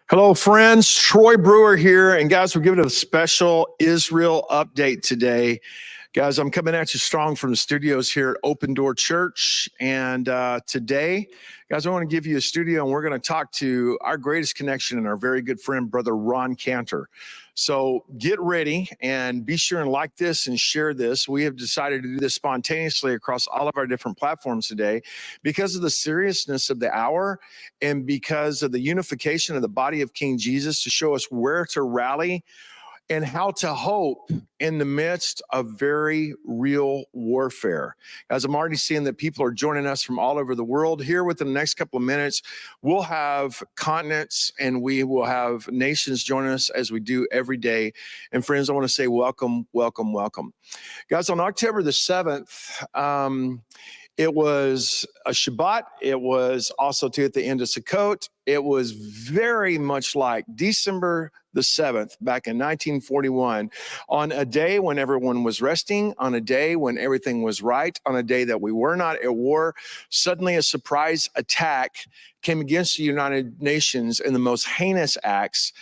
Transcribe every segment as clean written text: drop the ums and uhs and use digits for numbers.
Hello, friends. Troy Brewer here. And guys, we're giving a special Israel update today. Guys, I'm coming at you strong from the studios here at Open Door Church. And today, guys, I want to give you a studio and we're going to talk to our greatest connection and our very good friend, Brother Ron Cantor. So get ready and be sure and like this and share this. We have decided to do this spontaneously across all of our different platforms today because of the seriousness of the hour and because of the unification of the body of King Jesus to show us where to rally and how to hope in the midst of very real warfare. As I'm already seeing that people are joining us from all over the world. Here within the next couple of minutes, we'll have continents and we will have nations join us as we do every day. And friends, I want to say welcome, welcome, welcome. Guys, on October the 7th, it was a Shabbat. It was also too at the end of Sukkot. It was very much like December the 7th back in 1941, on a day when everyone was resting, on a day when everything was right, on a day that we were not at war. Suddenly a surprise attack came against the United Nations in the most heinous acts.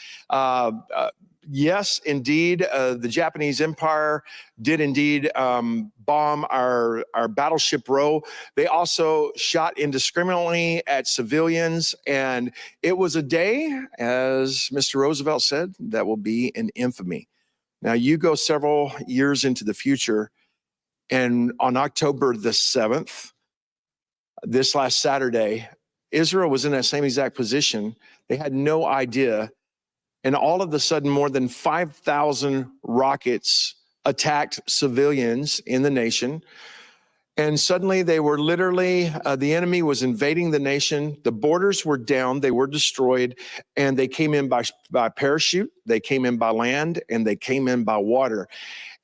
Yes, indeed, the Japanese Empire did indeed bomb our battleship row. They also shot indiscriminately at civilians. And it was a day, as Mr. Roosevelt said, that will be in infamy. Now, you go several years into the future, and on October the 7th, this last Saturday, Israel was in that same exact position. They had no idea. And all of a sudden, more than 5,000 rockets attacked civilians in the nation. And suddenly they were literally, the enemy was invading the nation. The borders were down, they were destroyed, and they came in by parachute, they came in by land, and they came in by water.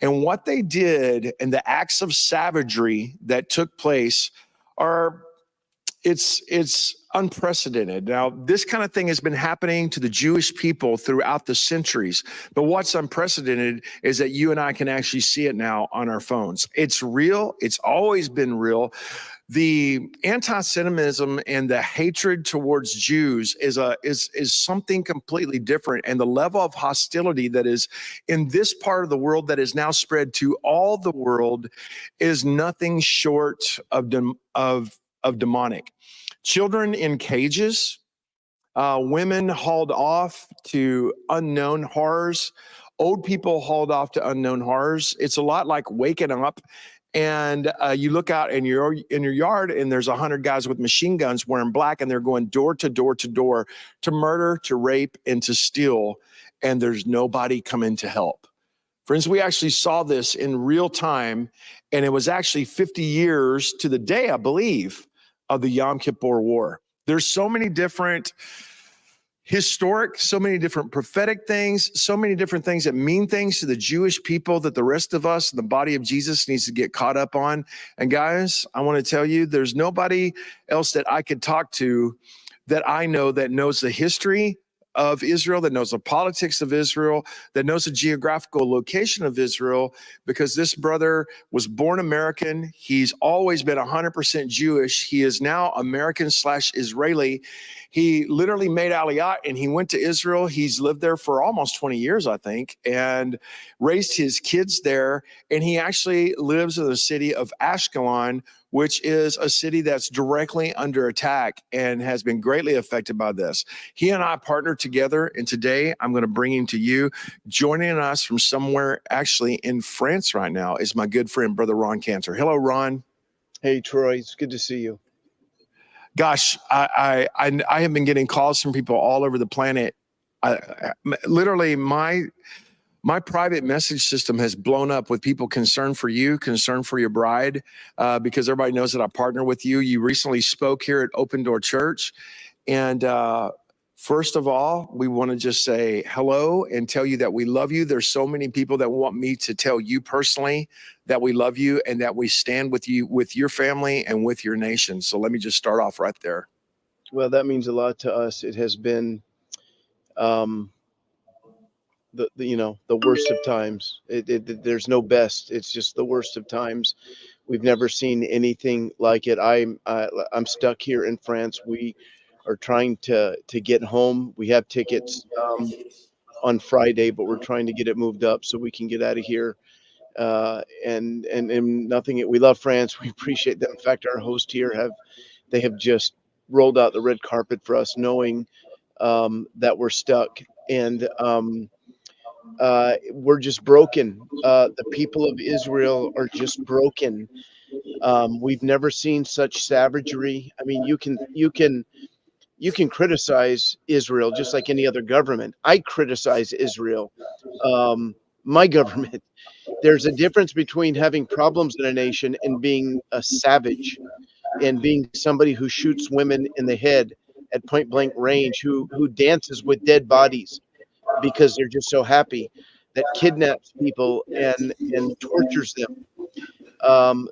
And what they did and the acts of savagery that took place are it's unprecedented. Now, this kind of thing has been happening to the Jewish people throughout the centuries. But what's unprecedented is that you and I can actually see it now on our phones. It's real. It's always been real. The anti-Semitism and the hatred towards Jews is something completely different. And the level of hostility that is in this part of the world that is now spread to all the world is nothing short of demonic. Children in cages, women hauled off to unknown horrors, old people hauled off to unknown horrors. It's a lot like waking up and you look out in your yard and there's 100 guys with machine guns wearing black and they're going door to door to door to murder, to rape, and to steal, and there's nobody coming to help. Friends, we actually saw this in real time, and it was actually 50 years to the day, I believe, of the Yom Kippur War. There's so many different historic, so many different prophetic things, so many different things that mean things to the Jewish people that the rest of us, the body of Jesus, needs to get caught up on. And guys, I want to tell you, there's nobody else that I could talk to that I know that knows the history of Israel, that knows the politics of Israel, that knows the geographical location of Israel, because this brother was born American. He's always been 100% Jewish. He is now American/Israeli. He literally made Aliyah and he went to Israel. He's lived there for almost 20 years, I think, and raised his kids there. And he actually lives in the city of Ashkelon, which is a city that's directly under attack and has been greatly affected by this. He and I partnered together, and today I'm going to bring him to you. Joining us from somewhere actually in France right now is my good friend, Brother Ron Cantor. Hello, Ron. Hey, Troy. It's good to see you. Gosh, I have been getting calls from people all over the planet. Literally, my private message system has blown up with people concerned for you, concerned for your bride, because everybody knows that I partner with you. You recently spoke here at Open Door Church. And first of all, we want to just say hello and tell you that we love you. There's so many people that want me to tell you personally that we love you and that we stand with you, with your family and with your nation. So let me just start off right there. Well, that means a lot to us. It has been the worst of times. There's no best. It's just the worst of times. We've never seen anything like it. I'm stuck here in France. are trying to get home. We have tickets on Friday, but we're trying to get it moved up so we can get out of here. And nothing. We love France. We appreciate them. In fact, our host here they have just rolled out the red carpet for us, knowing that we're stuck, and we're just broken. The people of Israel are just broken. We've never seen such savagery. I mean, you can criticize Israel just like any other government. I criticize Israel, my government. There's a difference between having problems in a nation and being a savage, and being somebody who shoots women in the head at point blank range, who dances with dead bodies because they're just so happy, that kidnaps people and tortures them.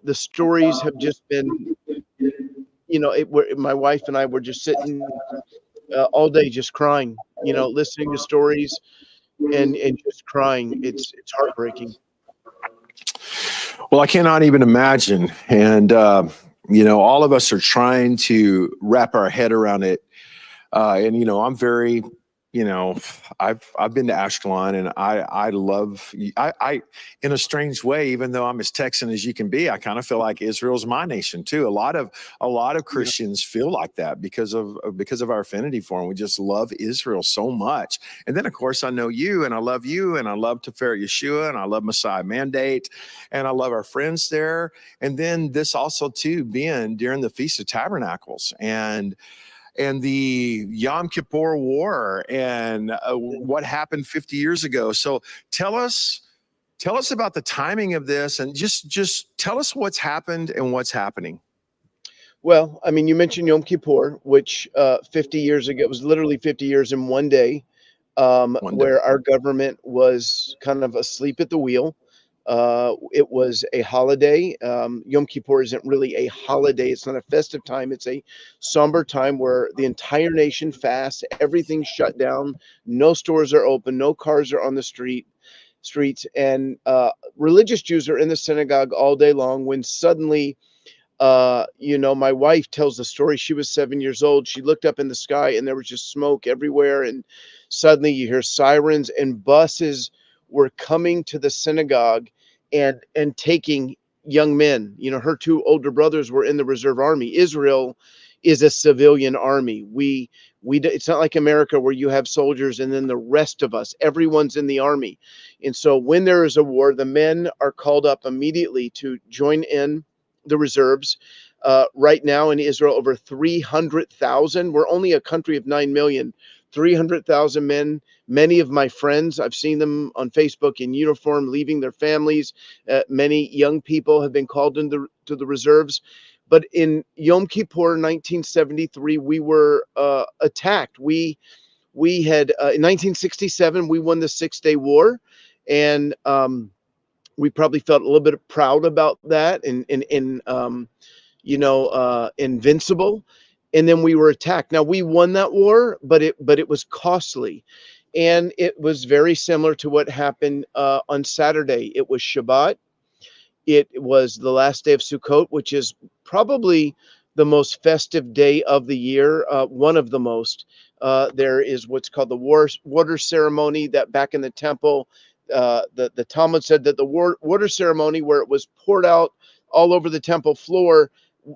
The stories have just been, my wife and I were just sitting all day just crying, listening to stories and just crying. It's heartbreaking. Well, I cannot even imagine. And, all of us are trying to wrap our head around it. I'm very, I've been to Ashkelon, and I love, in a strange way, even though I'm as Texan as you can be, I kind of feel like Israel's my nation too. A lot of Christians feel like that because of our affinity for them. We just love Israel so much. And then of course I know you, and I love you, and I love Tiferet Yeshua, and I love Messiah Mandate, and I love our friends there. And then this also too being during the Feast of Tabernacles, and the Yom Kippur War, and what happened 50 years ago. So tell us about the timing of this, and just tell us what's happened and what's happening. Well, I mean, you mentioned Yom Kippur, which 50 years ago, it was literally 50 years in one day, One day. where our government was kind of asleep at the wheel. It was a holiday. Yom Kippur isn't really a holiday. It's not a festive time. It's a somber time where the entire nation fasts. Everything's shut down. No stores are open. No cars are on the streets. And religious Jews are in the synagogue all day long, when suddenly, my wife tells the story. She was 7 years old. She looked up in the sky and there was just smoke everywhere. And suddenly you hear sirens, and buses were coming to the synagogue and taking young men. Her two older brothers were in the reserve army. Israel is a civilian army. It's not like America where you have soldiers and then the rest of us, everyone's in the army. And so when there is a war, the men are called up immediately to join in the reserves. Right now in Israel, over 300,000. We're only a country of 9 million. 300,000 men. Many of my friends, I've seen them on Facebook in uniform, leaving their families. Many young people have been called into the reserves. But in Yom Kippur 1973, we were attacked. We had in 1967 we won the 6-Day War, and we probably felt a little bit proud about that, and invincible. And then we were attacked. Now we won that war, but it was costly, and it was very similar to what happened on Saturday. It was Shabbat. It was the last day of Sukkot, which is probably the most festive day of the year, one of the most. There is what's called the water ceremony, that back in the temple, the Talmud said that the water ceremony, where it was poured out all over the temple floor,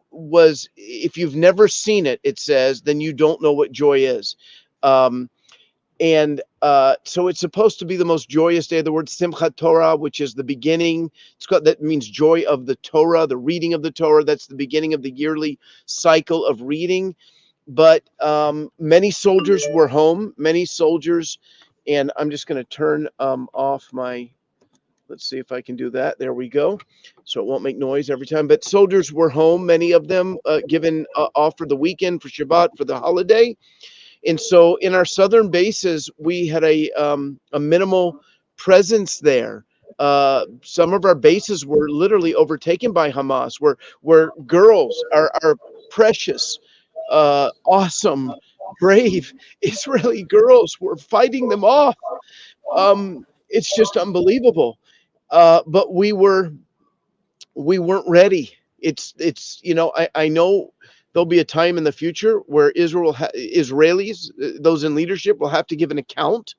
was, if you've never seen it, it says, then you don't know what joy is. So it's supposed to be the most joyous day. The word Simchat Torah, which is the beginning, that means joy of the Torah, the reading of the Torah. That's the beginning of the yearly cycle of reading. But many soldiers were home, and I'm just going to turn off my, let's see if I can do that. There we go. So it won't make noise every time. But soldiers were home, many of them given off for the weekend, for Shabbat, for the holiday. And so in our southern bases, we had a minimal presence there. Some of our bases were literally overtaken by Hamas, where girls, our precious, awesome, brave Israeli girls, were fighting them off. It's just unbelievable. But we weren't ready. I know there'll be a time in the future where Israelis, those in leadership, will have to give an account,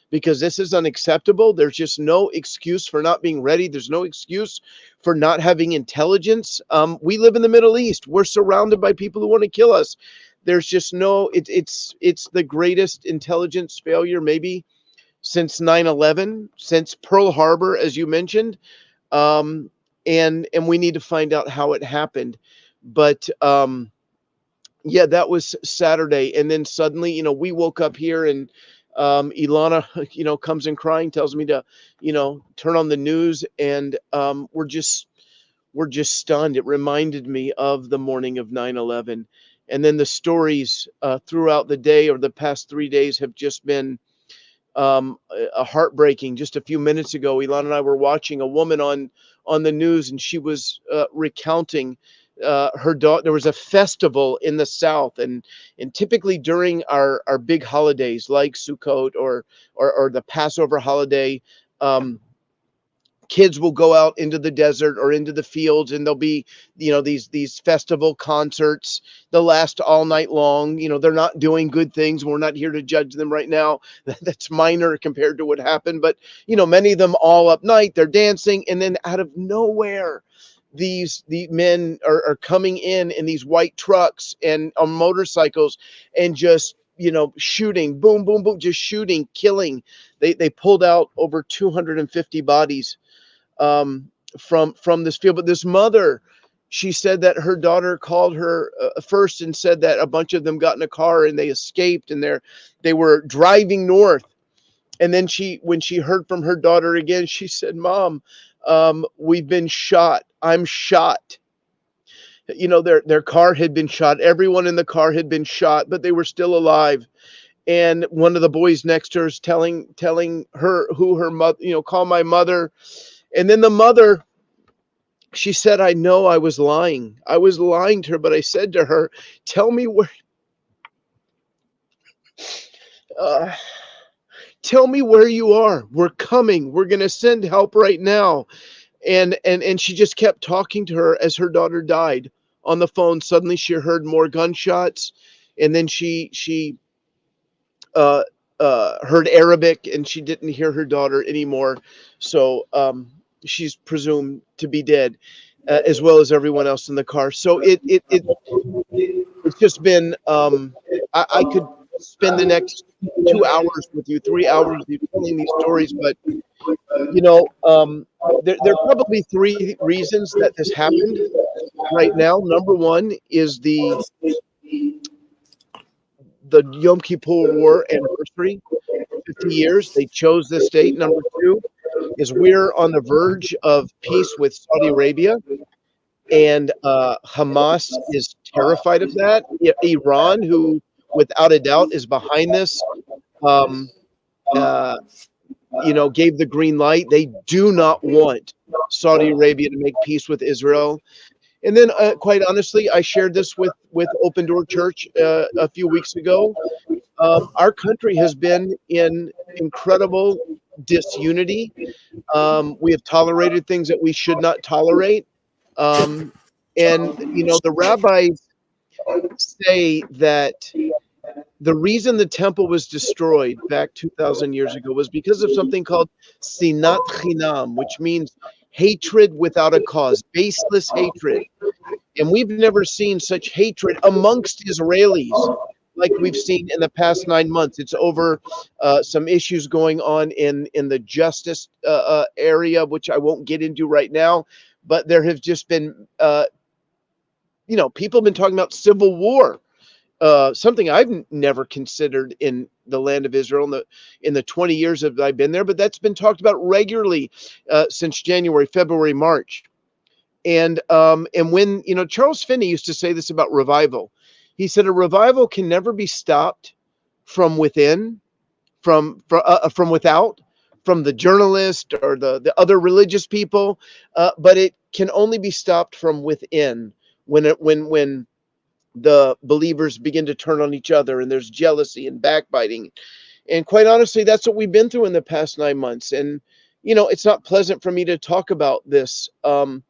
because this is unacceptable. There's just no excuse for not being ready. There's no excuse for not having intelligence. We live in the Middle East. We're surrounded by people who want to kill us. There's just no, it's the greatest intelligence failure maybe since 9/11, since Pearl Harbor, as you mentioned. And we need to find out how it happened. But yeah, that was Saturday. And then suddenly, we woke up here, and Ilana, comes in crying, tells me to, turn on the news, and we're just stunned. It reminded me of the morning of 9/11. And then the stories throughout the day, or the past 3 days, have just been a heartbreaking. Just a few minutes ago, Elon and I were watching a woman on the news, and she was recounting her daughter. There was a festival in the South, and typically during our big holidays like Sukkot or the Passover holiday, kids will go out into the desert or into the fields, and there'll be these festival concerts. They'll last all night long. They're not doing good things. We're not here to judge them right now. That's minor compared to what happened, but many of them all up night, they're dancing, and then out of nowhere, the men are coming in these white trucks and on motorcycles, and just shooting, boom boom boom, just shooting, killing. They pulled out over 250 bodies from this field. But this mother, she said that her daughter called her first and said that a bunch of them got in a car and they escaped, and they were driving north. And then when she heard from her daughter again, she said, "Mom, we've been shot. I'm shot." Their car had been shot. Everyone in the car had been shot, but they were still alive. And one of the boys next to her is telling her who her mother, call my mother. And then the mother, she said, "I know I was lying. I was lying to her, but I said to her, tell me where you are. We're coming. We're going to send help right now." And she just kept talking to her as her daughter died on the phone. Suddenly she heard more gunshots, and then she heard Arabic, and she didn't hear her daughter anymore. So she's presumed to be dead, as well as everyone else in the car. So it's just been, I could spend the next 2 hours with you, 3 hours with you, telling these stories, but there are probably three reasons that this happened right now. Number one is the Yom Kippur War anniversary, 50 years. They chose this date. Number two is we're on the verge of peace with Saudi Arabia, and Hamas is terrified of that. Iran, who without a doubt is behind this, gave the green light. They do not want Saudi Arabia to make peace with Israel. And then, quite honestly, I shared this with Open Door Church a few weeks ago. Our country has been in incredible disunity. We have tolerated things that we should not tolerate. And, the rabbis say that the reason the temple was destroyed back 2,000 years ago was because of something called sinat chinam, which means hatred without a cause, baseless hatred. And we've never seen such hatred amongst Israelis like we've seen in the past 9 months. It's over some issues going on in the justice area, which I won't get into right now. But there have just been, people have been talking about civil war. Something I've never considered in the land of Israel in the 20 years that I've been there, but that's been talked about regularly since January, February, March. And when, Charles Finney used to say this about revival. He said a revival can never be stopped from within, from without, from the journalist or the other religious people, but it can only be stopped from within when the believers begin to turn on each other, and there's jealousy and backbiting. And quite honestly, that's what we've been through in the past 9 months. And, it's not pleasant for me to talk about this. But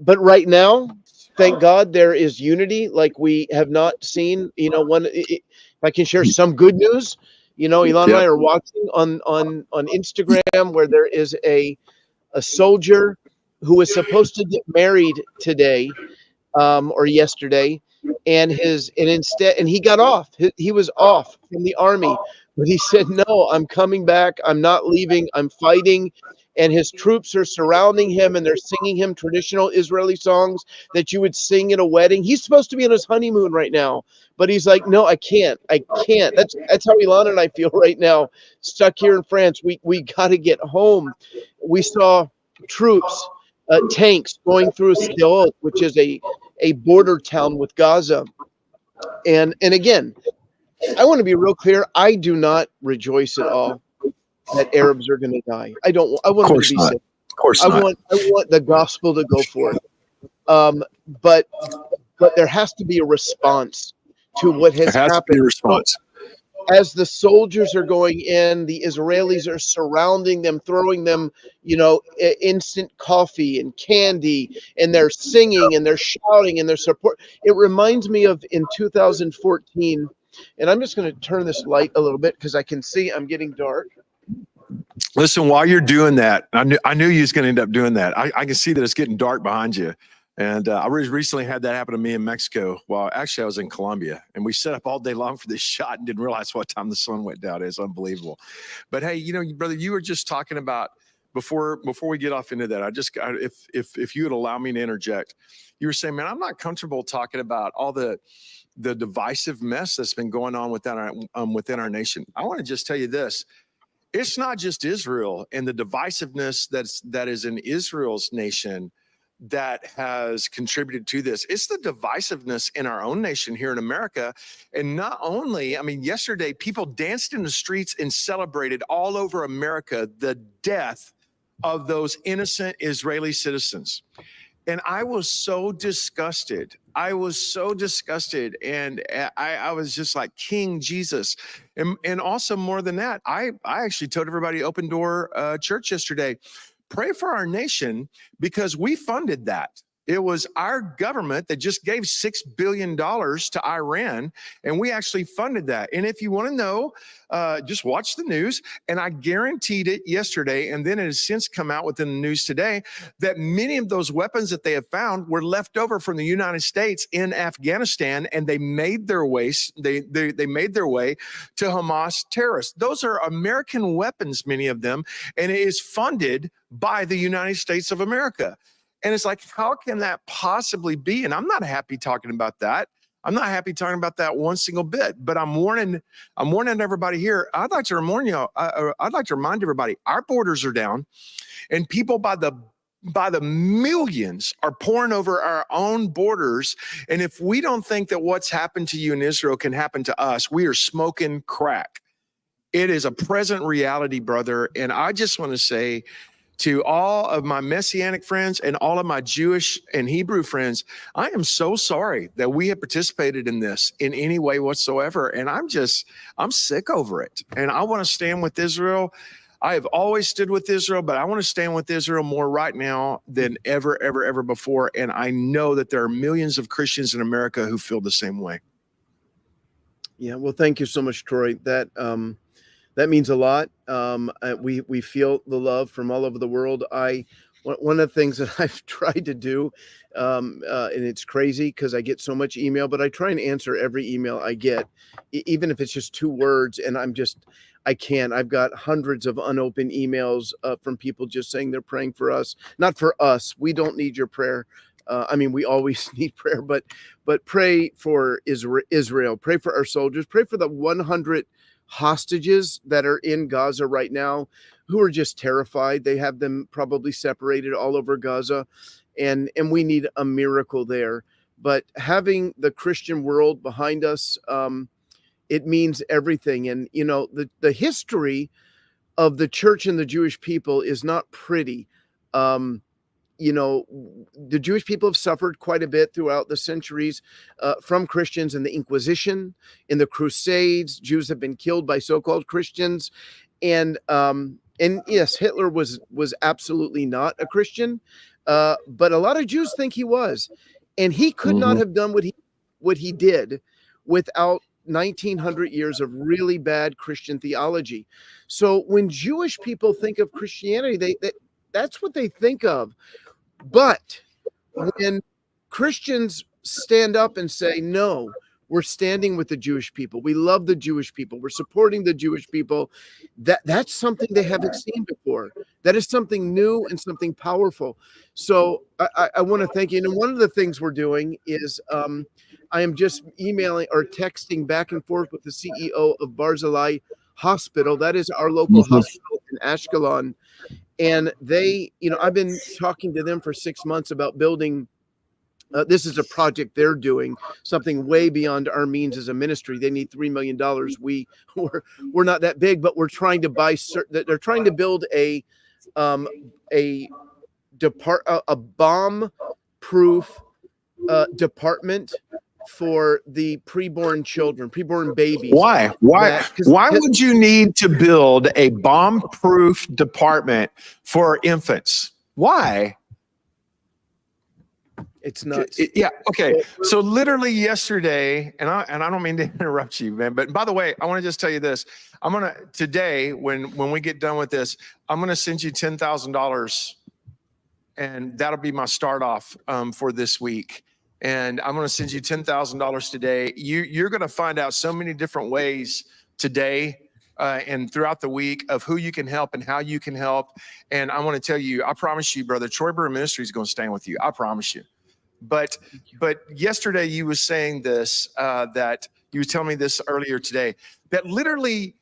right now, thank God there is unity like we have not seen. If I can share some good news, Elon and I Yep. are watching on Instagram where there is a soldier who was supposed to get married today, or yesterday, and he got off. He was off from the army, but he said, "No, I'm coming back. I'm not leaving. I'm fighting." And his troops are surrounding him, and they're singing him traditional Israeli songs that you would sing at a wedding. He's supposed to be on his honeymoon right now, but he's like, "No, I can't. I can't." That's how Ilan and I feel right now, stuck here in France. We got to get home. We saw troops, tanks going through Sderot, which is a border town with Gaza. And again, I want to be real clear. I do not rejoice at all that Arabs are going to die. I don't. I Of want them to course be not. safe. Of course I not. want the gospel to go forth. Um, but there has to be a response to what There has has to be a happened. So response. as the soldiers are going in, the Israelis are surrounding them, throwing them, instant coffee and candy, and they're singing and they're shouting and they're support. It reminds me of in 2014, and I'm just going to turn this light a little bit because I can see I'm getting dark. Listen, while you're doing that, I knew you was going to end up doing that. I can see that it's getting dark behind you. And I recently had that happen to me in Mexico. Well, actually, I was in Colombia, and we set up all day long for this shot and didn't realize what time the sun went down. It's unbelievable. But hey, brother, you were just talking about before we get off into that. If you would allow me to interject, you were saying, man, I'm not comfortable talking about all the divisive mess that's been going on within our nation. I want to just tell you this. It's not just Israel and the divisiveness that is in Israel's nation that has contributed to this. It's the divisiveness in our own nation here in America. And not only, I mean, yesterday people danced in the streets and celebrated all over America the death of those innocent Israeli citizens. And I was so disgusted. I was so disgusted. And I was just like, King Jesus. And also more than that, I actually told everybody Open Door Church yesterday, pray for our nation because we funded that. It was our government that just gave $6 billion to Iran, and we actually funded that. And if you want to know, just watch the news. And I guaranteed it yesterday, and then it has since come out within the news today, that many of those weapons that they have found were left over from the United States in Afghanistan, and they made their way. They made their way to Hamas terrorists. Those are American weapons, many of them, and it is funded by the United States of America. And it's like, how can that possibly be? And I'm not happy talking about that. I'm not happy talking about that one single bit. But I'm warning everybody here. I'd like to remind everybody, our borders are down, and people by the millions are pouring over our own borders. And if we don't think that what's happened to you in Israel can happen to us, we are smoking crack. It is a present reality, brother. And I just want to say, to all of my Messianic friends and all of my Jewish and Hebrew friends, I am so sorry that we have participated in this in any way whatsoever. And I'm sick over it. And I want to stand with Israel. I have always stood with Israel, but I want to stand with Israel more right now than ever, ever, ever before. And I know that there are millions of Christians in America who feel the same way. Yeah, well, thank you so much, Troy. That means a lot. We feel the love from all over the world. One of the things that I've tried to do, and it's crazy because I get so much email, but I try and answer every email I get, even if it's just 2 words. And I can't. I've got hundreds of unopened emails from people just saying they're praying for us, not for us. We don't need your prayer. I mean, we always need prayer, but pray for Israel. Pray for our soldiers. Pray for the 100 hostages that are in Gaza right now who are just terrified. They have them probably separated all over Gaza, and we need a miracle there. But having the Christian world behind us, it means everything. And the history of the church and the Jewish people is not pretty. The Jewish people have suffered quite a bit throughout the centuries from Christians in the Inquisition, in the Crusades. Jews have been killed by so-called Christians, and yes, Hitler was absolutely not a Christian, but a lot of Jews think he was. And he could not Mhm. have done what he did without 1900 years of really bad Christian theology. So when Jewish people think of Christianity, that's what they think of. But when Christians stand up and say, no, we're standing with the Jewish people, we love the Jewish people, we're supporting the Jewish people, that's something they haven't seen before. That is something new and something powerful. So I want to thank you. And one of the things we're doing is I am just emailing or texting back and forth with the CEO of Barzilai Hospital. That is our local Mhm. hospital in Ashkelon. And they, I've been talking to them for 6 months about building. This is a project they're doing, something way beyond our means as a ministry. They need $3 million. We're not that big, but we're trying to buy. They're trying to build a bomb-proof department for the preborn children, preborn babies. Why? Why would you need to build a bomb-proof department for infants? Why? It's nuts. Yeah. Okay. So literally yesterday, and I don't mean to interrupt you, man, but by the way, I want to just tell you this. Today, when we get done with this, I'm gonna send you $10,000, and that'll be my start off for this week. And I'm gonna send you $10,000 today. You're gonna find out so many different ways today and throughout the week of who you can help and how you can help. And I want to tell you, I promise you, brother, Troy Brewer Ministries is going to stand with you. I promise you. But yesterday you was saying this, that you was telling me this earlier today, that literally,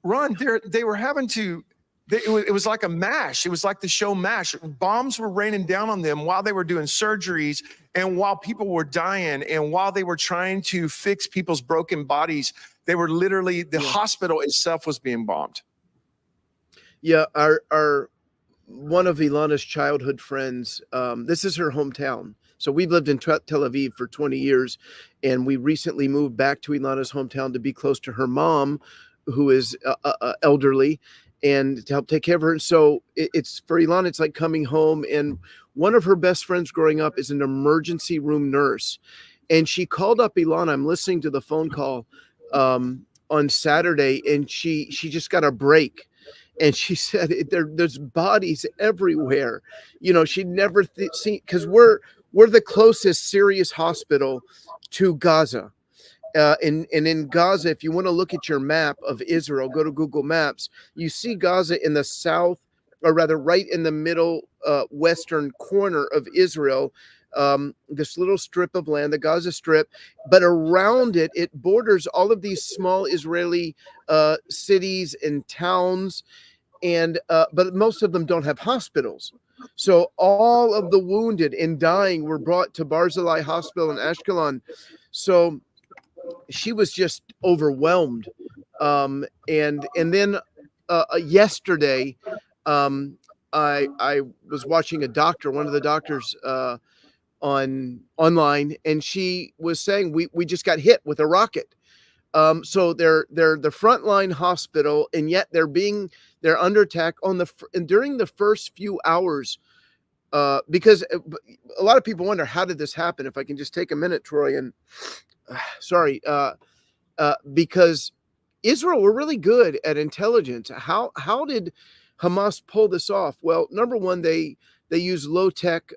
Ron, they were having to, it was like a MASH. It was like the show MASH. Bombs were raining down on them while they were doing surgeries and while people were dying and while they were trying to fix people's broken bodies. They were literally, the hospital itself was being bombed. Yeah, our one of Ilana's childhood friends, this is her hometown. So we've lived in Tel Aviv for 20 years, and we recently moved back to Ilana's hometown to be close to her mom, who is elderly, and to help take care of her. And so it's for Ilana, it's like coming home. And one of her best friends growing up is an emergency room nurse. And she called up Ilana. I'm listening to the phone call on Saturday, and she just got a break. And she said there's bodies everywhere. She'd never seen, because we're the closest serious hospital to Gaza. And in Gaza, if you want to look at your map of Israel, go to Google Maps, you see Gaza in the south, or rather right in the middle western corner of Israel, this little strip of land, the Gaza Strip, but around it, it borders all of these small Israeli cities and towns, and but most of them don't have hospitals. So all of the wounded and dying were brought to Barzilai Hospital in Ashkelon. So she was just overwhelmed. And then yesterday, I was watching a doctor, one of the doctors online, and she was saying we just got hit with a rocket. So they're the frontline hospital, and yet they're under attack during the first few hours. Because a lot of people wonder, how did this happen? If I can just take a minute, Troy, and sorry, because Israel were really good at intelligence. How did Hamas pull this off? Well, number one, they use low tech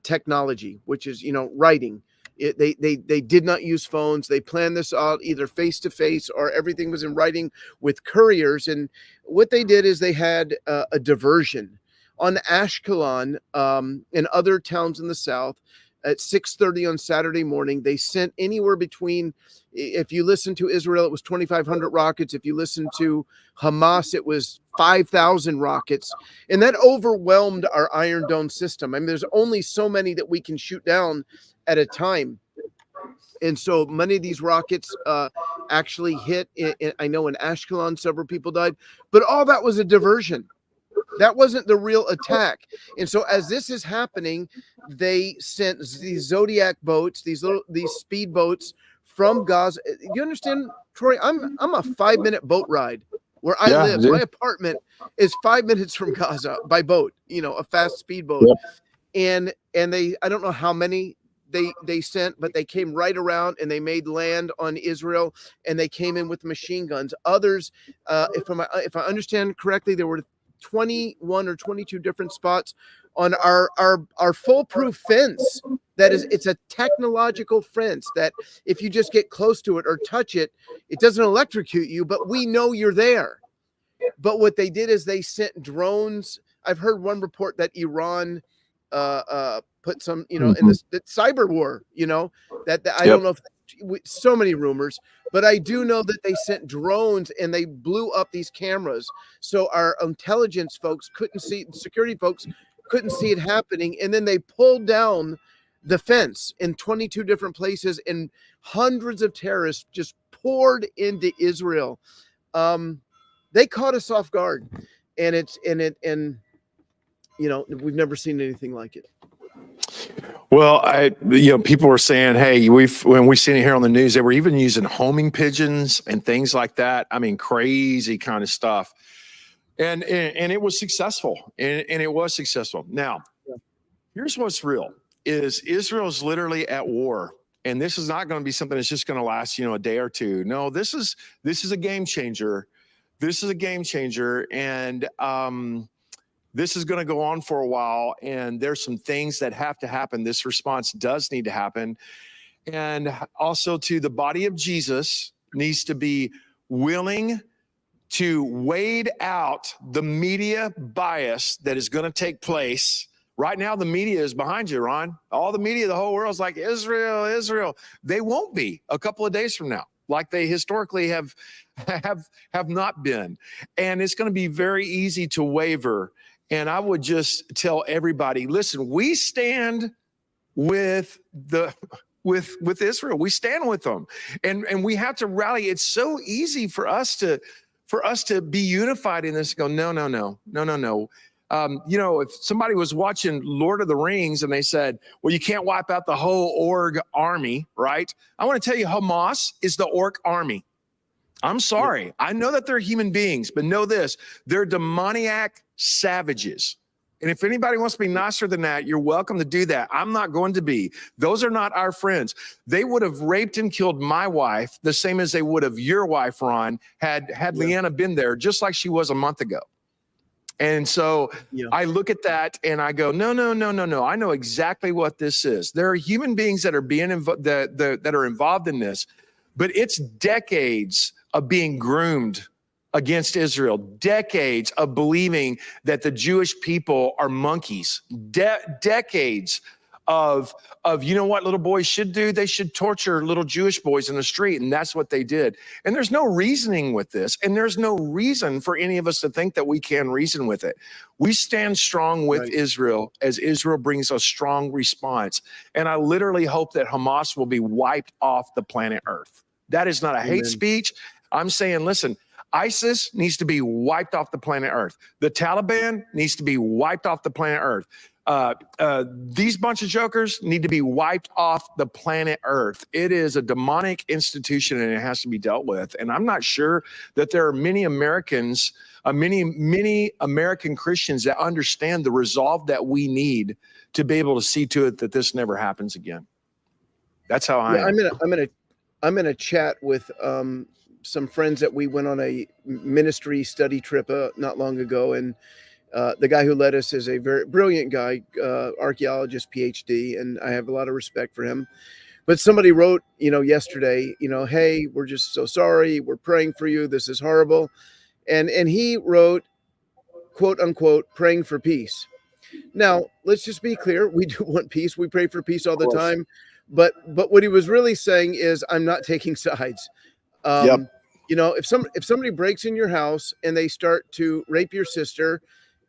technology, which is writing. They did not use phones. They planned this out either face to face or everything was in writing with couriers. And what they did is they had a diversion on Ashkelon and other towns in the south. At 6:30 on Saturday morning, they sent anywhere between, if you listen to Israel, it was 2,500 rockets. If you listen to Hamas, it was 5,000 rockets. And that overwhelmed our Iron Dome system. I mean, there's only so many that we can shoot down at a time. And so many of these rockets actually hit. I know in Ashkelon, several people died, but all that was a diversion. That wasn't the real attack. And so as this is happening, they sent these Zodiac boats, these speed boats from Gaza. You understand, Troy? I'm a 5-minute boat ride where I live. My apartment is 5 minutes from Gaza by boat, a fast speedboat. Yeah. and I don't know how many they sent, but they came right around and they made land on Israel, and they came in with machine guns. Others, if I understand correctly, there were 21 or 22 different spots on our foolproof fence. It's a technological fence that if you just get close to it or touch it, it doesn't electrocute you, but we know you're there. But what they did is they sent drones. I've heard one report that Iran put some, in the cyber war, that I don't know if so many rumors, but I do know that they sent drones and they blew up these cameras. So our intelligence folks couldn't see, security folks couldn't see it happening. And then they pulled down the fence in 22 different places, and hundreds of terrorists just poured into Israel. They caught us off guard, and we've never seen anything like it. Well, people were saying, hey, when we seen it here on the news, they were even using homing pigeons and things like that. I mean, crazy kind of stuff. And it was successful. And it was successful. Now, here's what's real is Israel's literally at war. And this is not going to be something that's just going to last, a day or two. No, this is a game changer. This is a game changer. And this is going to go on for a while. And there's some things that have to happen. This response does need to happen. And also to the body of Jesus needs to be willing to wade out the media bias that is going to take place. Right now, the media is behind you, Ron. All the media, the whole world's like, Israel, Israel. They won't be a couple of days from now, like they historically have not been. And it's going to be very easy to waver. And I would just tell everybody, listen, we stand with Israel. We stand with them. And we have to rally. It's so easy for us to be unified in this. Go, no. If somebody was watching Lord of the Rings and they said, well, you can't wipe out the whole org army, right? I want to tell you, Hamas is the orc army. I'm sorry. I know that they're human beings, but know this, they're demoniac savages. And if anybody wants to be nicer than that, you're welcome to do that. I'm not going to be. Those are not our friends. They would have raped and killed my wife the same as they would have your wife, Ron, had Leanna been there, just like she was a month ago. And so I look at that and I go, no. I know exactly what this is. There are human beings that are being that are involved in this, but it's decades of being groomed against Israel, decades of believing that the Jewish people are monkeys, decades of you know what little boys should do? They should torture little Jewish boys in the street. And that's what they did. And there's no reasoning with this. And there's no reason for any of us to think that we can reason with it. We stand strong with Israel as Israel brings a strong response. And I literally hope that Hamas will be wiped off the planet Earth. That is not a hate speech. I'm saying, listen, ISIS needs to be wiped off the planet Earth. The Taliban needs to be wiped off the planet Earth. These bunch of jokers need to be wiped off the planet Earth. It is a demonic institution and it has to be dealt with. And I'm not sure that there are many Americans, many American Christians that understand the resolve that we need to be able to see to it that this never happens again. That's how I am. I'm in a chat with some friends that we went on a ministry study trip not long ago, and the guy who led us is a very brilliant guy, archaeologist, PhD, and I have a lot of respect for him. But somebody wrote, yesterday, hey, we're just so sorry. We're praying for you. This is horrible. And he wrote, quote unquote, praying for peace. Now, let's just be clear. We do want peace. We pray for peace all the time. But what he was really saying is, I'm not taking sides. If somebody breaks in your house and they start to rape your sister,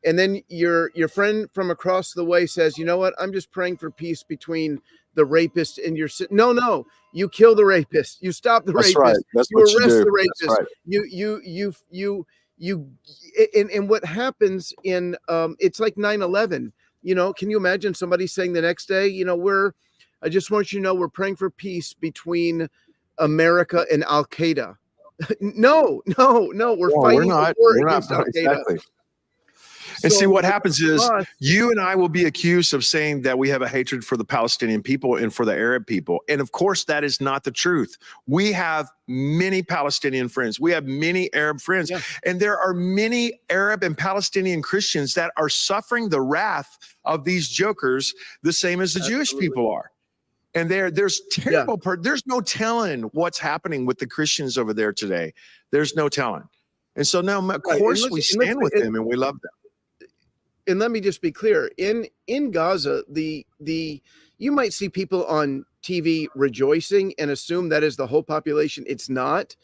and then your friend from across the way says, you know what, I'm just praying for peace between the rapist and your sister. No, you kill the rapist. You stop the rapist. Right. That's you what arrest you do. the rapist. Right. And what happens in it's like 9/11. Can you imagine somebody saying the next day, I just want you to know we're praying for peace between America and Al Qaeda. No, we're fighting a war against Al Qaeda. Exactly. And see, So what with happens is Hamas, you and I will be accused of saying that we have a hatred for the Palestinian people and for the Arab people. And of course, that is not the truth. We have many Palestinian friends. We have many Arab friends. yeah, And there are many Arab and Palestinian Christians that are suffering the wrath of these jokers the same as the Jewish absolutely. people are. And there's Yeah, terrible, there's no telling what's happening with the Christians over there today. There's no telling. And so now, of right. And course, we stand with them and we love them. and let me just be clear. In Gaza, the you might see people on TV rejoicing and assume that is the whole population. It's not.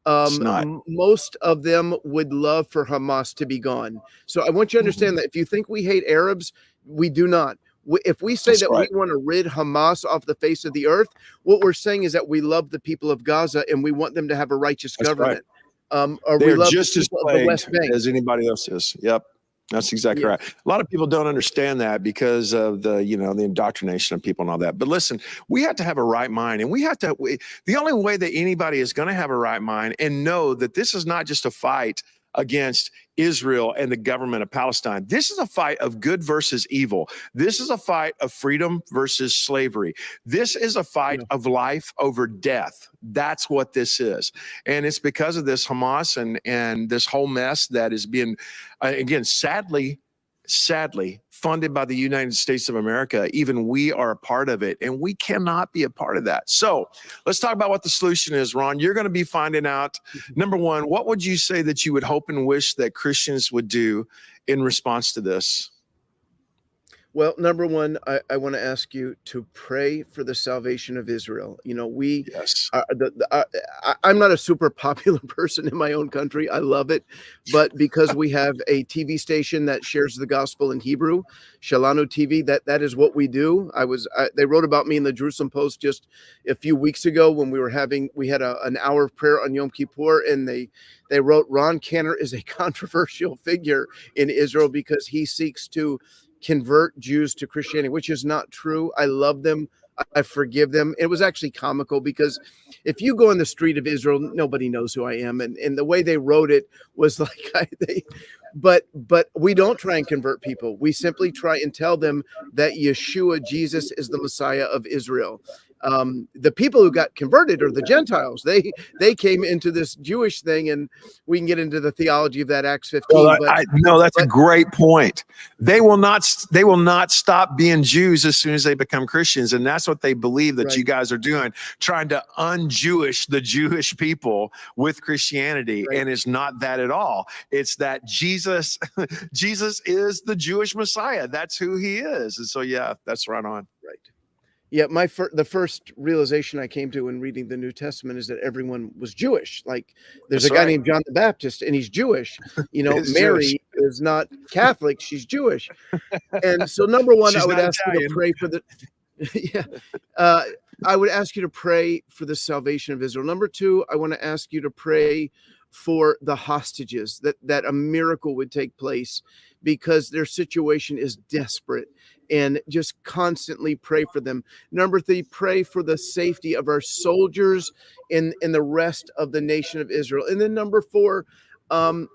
It's not. Most of them would love for Hamas to be gone. So I want you to understand that if you think we hate Arabs, we do not. If we say That's that right. we want to rid Hamas off the face of the earth, what we're saying is that we love the people of Gaza and we want them to have a righteous That's right. government. Or we They're love the just as people of the West plagued Bank. as anybody else is. Yep. That's exactly Yeah. right. A lot of people don't understand that because of the indoctrination of people and all that. But listen, we have to have a right mind, and the only way that anybody is going to have a right mind and know that this is not just a fight against Israel and the government of Palestine. This is a fight of good versus evil. This is a fight of freedom versus slavery. This is a fight of life over death. That's what this is. And it's because of this Hamas and this whole mess that is being, again, sadly funded by the United States of America. Even we are a part of it, and we cannot be a part of that. So let's talk about what the solution is, Ron. You're going to be finding out, number one, what would you say that you would hope and wish that Christians would do in response to this? Well, number one, I want to ask you to pray for the salvation of Israel. Yes. I'm not a super popular person in my own country. I love it. But because we have a TV station that shares the gospel in Hebrew, Shalanu TV, that is what we do. They wrote about me in the Jerusalem Post just a few weeks ago when we had an hour of prayer on Yom Kippur, and they wrote, Ron Cantor is a controversial figure in Israel because he seeks to convert Jews to Christianity, which is not true. I love them. I forgive them. It was actually comical because if you go on the street of Israel, nobody knows who I am. And the way they wrote it was like, but we don't try and convert people. We simply try and tell them that Yeshua, Jesus, is the Messiah of Israel. The people who got converted are the Gentiles. They came into this Jewish thing, and we can get into the theology of that Acts 15. Well, that's a great point. They will not stop being Jews as soon as they become Christians, and that's what they believe that you guys are doing, trying to un-Jewish the Jewish people with Christianity, and it's not that at all. It's that Jesus is the Jewish Messiah. That's who he is, and so that's right on. Right. Yeah, the first realization I came to in reading the New Testament is that everyone was Jewish. Like there's a guy named John the Baptist, and he's Jewish. Mary is not Catholic; she's Jewish. And so, number one, I would ask you to pray for the. I would ask you to pray for the salvation of Israel. Number two, I want to ask you to pray for the hostages, that a miracle would take place because their situation is desperate, and just constantly pray for them. Number three, pray for the safety of our soldiers in the rest of the nation of Israel. And then number four, I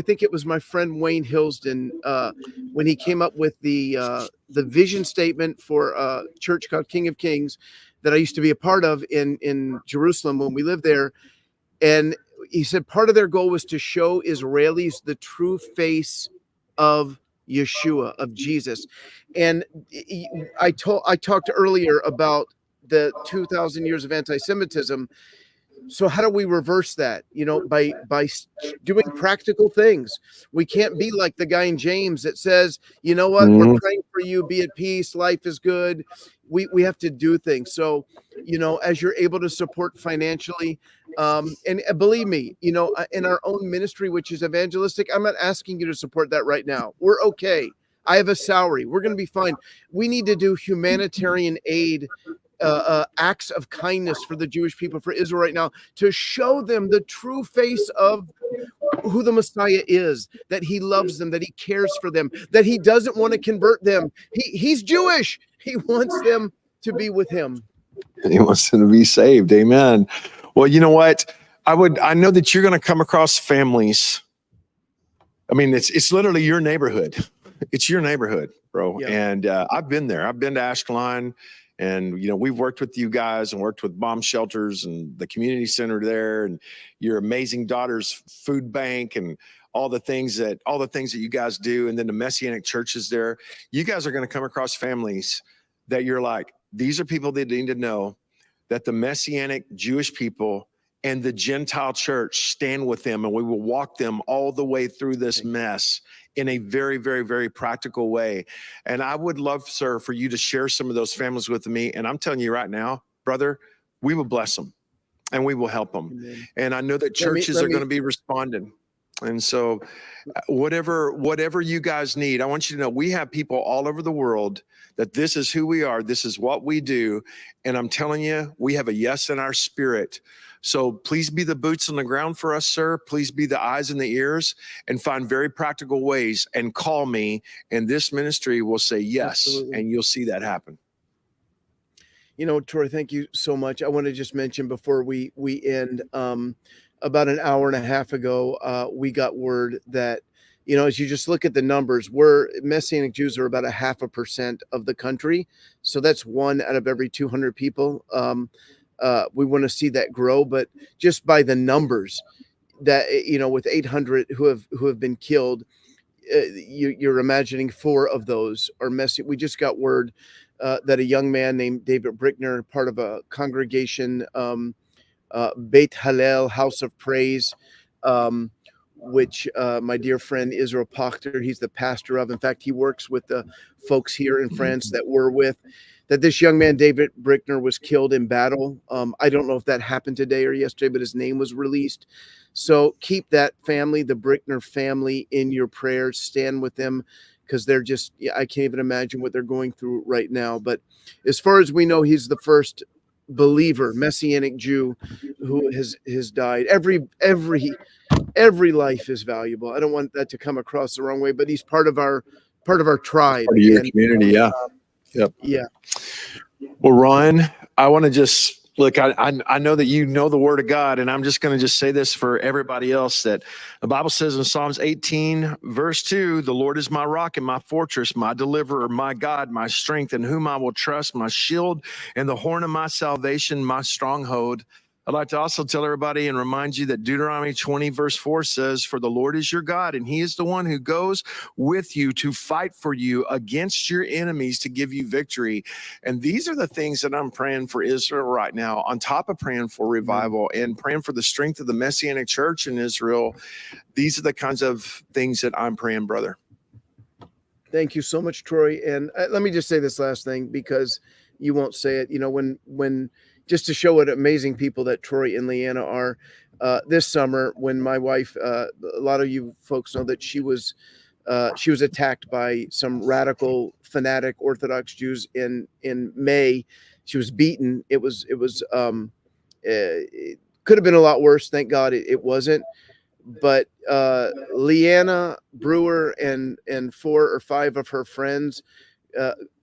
think it was my friend Wayne Hillsden when he came up with the vision statement for a church called King of Kings that I used to be a part of in Jerusalem when we lived there. And he said part of their goal was to show Israelis the true face of Yeshua, of Jesus. And I talked earlier about the 2,000 years of anti-Semitism. So how do we reverse that? By doing practical things. We can't be like the guy in James that says, you know what, we're praying for you, be at peace, life is good. We have to do things. So, as you're able to support financially, and believe me, in our own ministry, which is evangelistic, I'm not asking you to support that right now. We're okay. I have a salary. We're going to be fine. We need to do humanitarian aid, acts of kindness for the Jewish people, for Israel right now, to show them the true face of who the Messiah is, that he loves them, that he cares for them, that he doesn't want to convert them. He's Jewish. He wants them to be with him. He wants them to be saved. Amen. Well, you know what? I know that you're going to come across families I mean, it's literally your neighborhood. It's your neighborhood, bro. Yeah. And I've been there. I've been to Ashkelon, and we've worked with you guys and worked with bomb shelters and the community center there, and your amazing daughter's food bank, and all the things that you guys do, and then the Messianic churches there. You guys are going to come across families that you're like, these are people that need to know that the Messianic Jewish people and the Gentile church stand with them, and we will walk them all the way through this mess in a very, very, very practical way. And I would love, sir, for you to share some of those families with me. And I'm telling you right now, brother, we will bless them and we will help them. Amen. And I know that churches are going to be responding. And so whatever you guys need, I want you to know we have people all over the world that this is who we are. This is what we do. And I'm telling you, we have a yes in our spirit. So please be the boots on the ground for us, sir. Please be the eyes and the ears, and find very practical ways and call me. And this ministry will say yes. Absolutely. And you'll see that happen. Troy, thank you so much. I want to just mention before we end, about an hour and a half ago, we got word that, as you just look at the numbers, Messianic Jews are about 0.5% of the country. So that's 1 out of every 200 people. We want to see that grow, but just by the numbers that, with 800 who have been killed, you're imagining 4 of those are Messianic. We just got word that a young man named David Brickner, part of a congregation, Beit Hallel, House of Praise, which my dear friend Israel Pachter, he's the pastor of. In fact, he works with the folks here in France that we're with. That this young man, David Brickner, was killed in battle. I don't know if that happened today or yesterday, but his name was released. So keep that family, the Brickner family, in your prayers. Stand with them, because they're just, I can't even imagine what they're going through right now. But as far as we know, he's the first believer, Messianic Jew, who has died. Every life is valuable. I don't want that to come across the wrong way, but he's part of our tribe. Part of your community, yeah. Yep. Yeah. Well, Ron, I want to just look, I know that you know the word of God, and I'm just going to just say this for everybody else, that the Bible says in Psalms 18, verse 2, the Lord is my rock and my fortress, my deliverer, my God, my strength, in whom I will trust, my shield and the horn of my salvation, my stronghold. I'd like to also tell everybody and remind you that Deuteronomy 20 verse 4 says, for the Lord is your God, and he is the one who goes with you to fight for you against your enemies to give you victory. And these are the things that I'm praying for Israel right now, on top of praying for revival and praying for the strength of the Messianic church in Israel. These are the kinds of things that I'm praying, brother. Thank you so much, Troy. And let me just say this last thing, because you won't say it, when just to show what amazing people that Troy and Leanna are. This summer, when my wife, a lot of you folks know that she was attacked by some radical, fanatic Orthodox Jews in May. She was beaten. It could have been a lot worse. Thank God it wasn't. But Leanna, Brewer, and 4 or 5 of her friends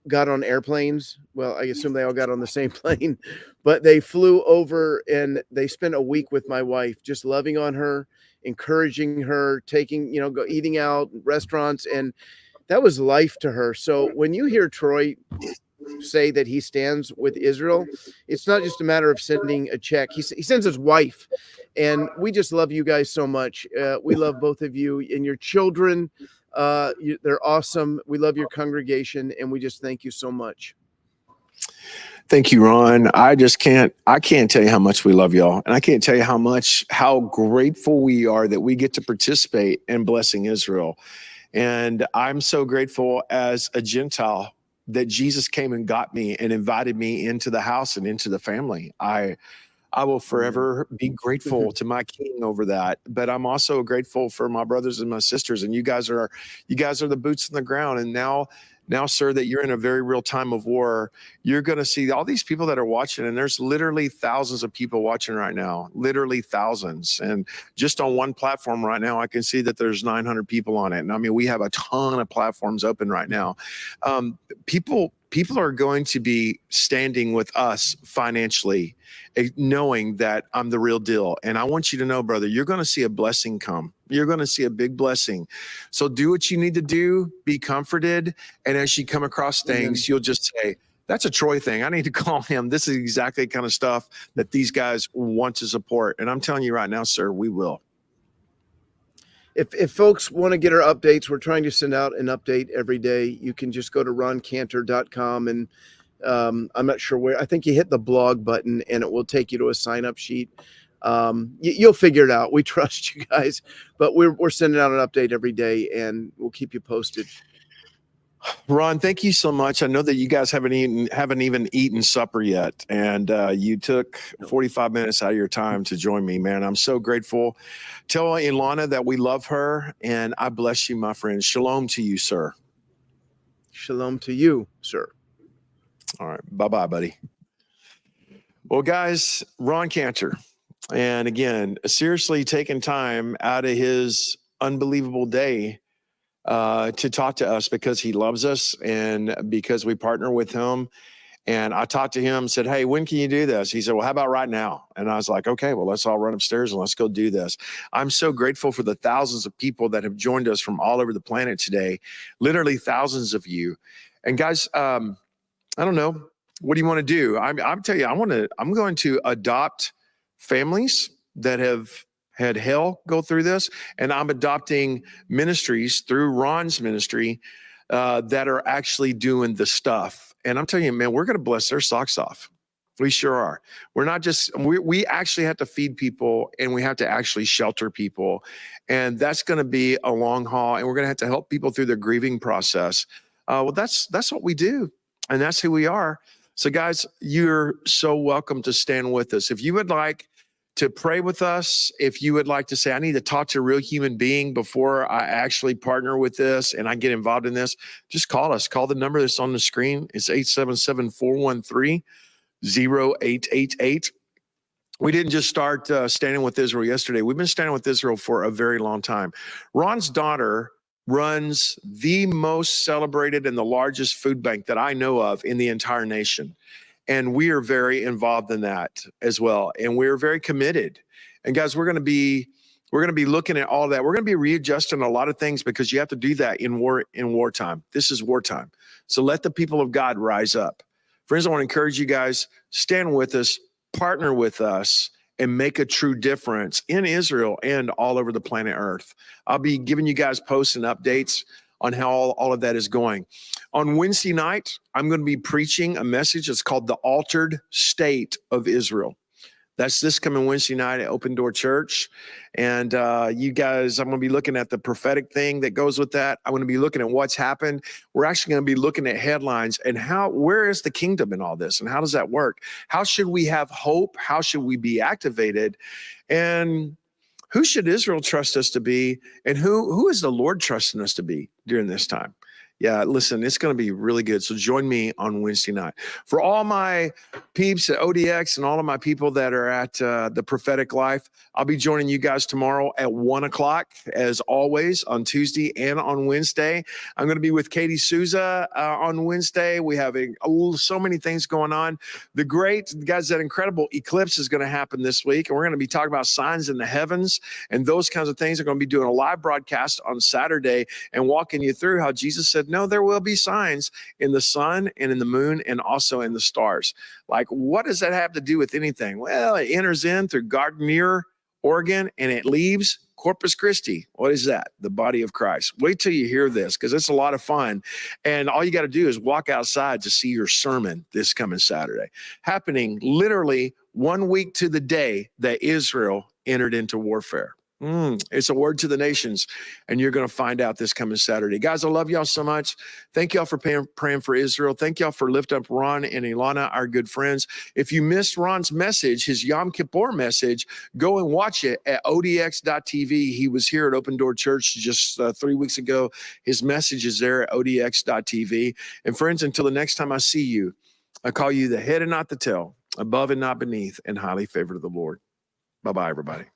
got on airplanes. Well, I assume they all got on the same plane, but they flew over and they spent a week with my wife, just loving on her, encouraging her, taking, go eating out restaurants. And that was life to her. So when you hear Troy say that he stands with Israel, it's not just a matter of sending a check. He sends his wife, and we just love you guys so much. We love both of you and your children. They're awesome. We love your congregation, and we just thank you so much. Thank you, Ron. I can't tell you how much we love y'all. And I can't tell you how grateful we are that we get to participate in blessing Israel. And I'm so grateful as a Gentile that Jesus came and got me and invited me into the house and into the family. I will forever be grateful to my King over that. But I'm also grateful for my brothers and my sisters. And you guys are the boots on the ground. And now, sir, that you're in a very real time of war, you're going to see all these people that are watching. And there's literally thousands of people watching right now, literally thousands. And just on one platform right now, I can see that there's 900 people on it. And I mean, we have a ton of platforms open right now. People are going to be standing with us financially, knowing that I'm the real deal. And I want you to know, brother, you're going to see a blessing come. You're going to see a big blessing. So do what you need to do, be comforted. And as you come across things, you'll just say, that's a Troy thing. I need to call him. This is exactly the kind of stuff that these guys want to support. And I'm telling you right now, sir, we will. If folks want to get our updates, we're trying to send out an update every day. You can just go to roncantor.com, and I'm not sure where. I think you hit the blog button and it will take you to a sign up sheet. You'll figure it out. We trust you guys, but we're sending out an update every day, and we'll keep you posted. Ron, thank you so much. I know that you guys haven't even eaten supper yet, and you took 45 minutes out of your time to join me, man. I'm so grateful. Tell Ilana that we love her, and I bless you, my friend. Shalom to you, sir. Shalom to you, sir. All right. Bye-bye, buddy. Well, guys, Ron Cantor, and again, seriously taking time out of his unbelievable day to talk to us because he loves us and because we partner with him. And I talked to him, said, hey, when can you do this? He said, well, how about right now? And I was like, okay, well, let's all run upstairs and let's go do this. I'm so grateful for the thousands of people that have joined us from all over the planet today, literally thousands of you. And guys, I don't know, what do you want to do? I'm telling you, I'm going to adopt families that have had hell go through this, and I'm adopting ministries through Ron's ministry that are actually doing the stuff. And I'm telling you, man, we're going to bless their socks off. We sure are. We're not just, we actually have to feed people, and we have to actually shelter people. And that's going to be a long haul, and we're going to have to help people through their grieving process. Well, that's what we do, and that's who we are. So guys, you're so welcome to stand with us. If you would like to pray with us, if you would like to say, I need to talk to a real human being before I actually partner with this and I get involved in this, just call us. Call the number that's on the screen. It's 877-413-0888. We didn't just start standing with Israel yesterday. We've been standing with Israel for a very long time. Ron's daughter runs the most celebrated and the largest food bank that I know of in the entire nation. And we are very involved in that as well. And we're very committed. And guys, we're going to be looking at all that. We're going to be readjusting a lot of things because you have to do that in wartime. This is wartime. So let the people of God rise up. Friends, I want to encourage you guys, stand with us, partner with us, and make a true difference in Israel and all over the planet Earth. I'll be giving you guys posts and updates on how all of that is going. On Wednesday night, I'm going to be preaching a message that's called The Altered State of Israel. That's this coming Wednesday night at Open Door Church. And you guys, I'm going to be looking at the prophetic thing that goes with that. I'm going to be looking at what's happened. We're actually going to be looking at headlines and where is the kingdom in all this? And how does that work? How should we have hope? How should we be activated? And who should Israel trust us to be? And who is the Lord trusting us to be during this time? Yeah, listen, it's going to be really good. So join me on Wednesday night. For all my peeps at ODX and all of my people that are at the Prophetic Life, I'll be joining you guys tomorrow at 1 o'clock, as always, on Tuesday and on Wednesday. I'm going to be with Katie Souza on Wednesday. We have so many things going on. That incredible eclipse is going to happen this week, and we're going to be talking about signs in the heavens and those kinds of things. We're going to be doing a live broadcast on Saturday and walking you through how Jesus said, no, there will be signs in the sun and in the moon and also in the stars. Like, what does that have to do with anything? Well, it enters in through Gardner, Oregon, and it leaves Corpus Christi. What is that? The body of Christ. Wait till you hear this, because it's a lot of fun. And all you got to do is walk outside to see your sermon this coming Saturday, happening literally 1 week to the day that Israel entered into warfare. It's a word to the nations, and you're going to find out this coming Saturday. Guys, I love y'all so much. Thank y'all for praying for Israel. Thank y'all for lifting up Ron and Ilana, our good friends. If you missed Ron's message, his Yom Kippur message, go and watch it at odx.tv. He was here at Open Door Church just 3 weeks ago. His message is there at odx.tv. And friends, until the next time I see you, I call you the head and not the tail, above and not beneath, and highly favored of the Lord. Bye-bye, everybody.